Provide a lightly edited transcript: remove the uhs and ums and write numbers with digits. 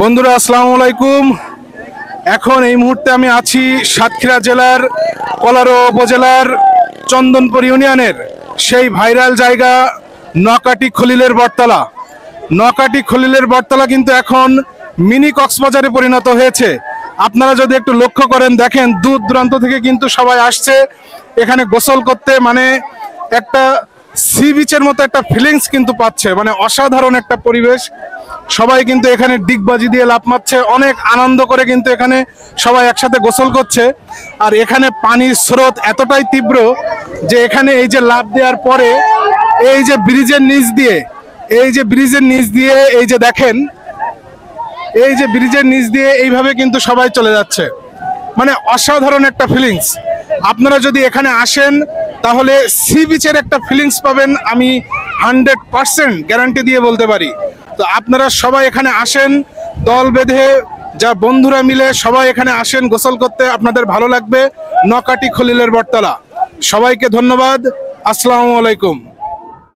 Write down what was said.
বন্ধুরা আসসালামু আলাইকুম। এখন এই মুহূর্তে আমি আছি সাতক্ষীরা জেলার কলারো উপজেলার চন্দনপুর ইউনিয়নের সেই ভাইরাল জায়গা নকাটি খলিলের বটতলা। নকাটি খলিলের বটতলা কিন্তু এখন মিনি কক্সবাজারে পরিণত হয়েছে। আপনারা যদি একটু লক্ষ্য করেন, দেখেন দূর দূরান্ত থেকে কিন্তু সবাই আসছে এখানে গোসল করতে। মানে একটা সি বিচের মতো একটা ফিলিংস কিন্তু পাচ্ছে, মানে অসাধারণ একটা পরিবেশ। সবাই কিন্তু এখানে ডিগবাজি দিয়ে লাফ মারছে, অনেক আনন্দ করে কিন্তু এখানে সবাই একসাথে গোসল করছে। আর এখানে পানির স্রোত এতটাই তীব্র যে এখানে এই যে লাফ দেওয়ার পরে এই যে ব্রিজের নিচ দিয়ে এই যে দেখেন, এই যে ব্রিজের নিচ দিয়ে এইভাবে কিন্তু সবাই চলে যাচ্ছে। মানে অসাধারণ একটা ফিলিংস। আপনারা যদি এখানে আসেন তাহলে সি বিচের একটা ফিলিংস পাবেন, আমি 100% গ্যারান্টি দিয়ে বলতে পারি। তো আপনারা সবাই এখানে আসেন, দল বেঁধে যা বন্ধুরা মিলে সবাই এখানে আসেন গোসল করতে, আপনাদের ভালো লাগবে। নকাটি খলিলের বটতলা। সবাইকে ধন্যবাদ। আসসালামু আলাইকুম।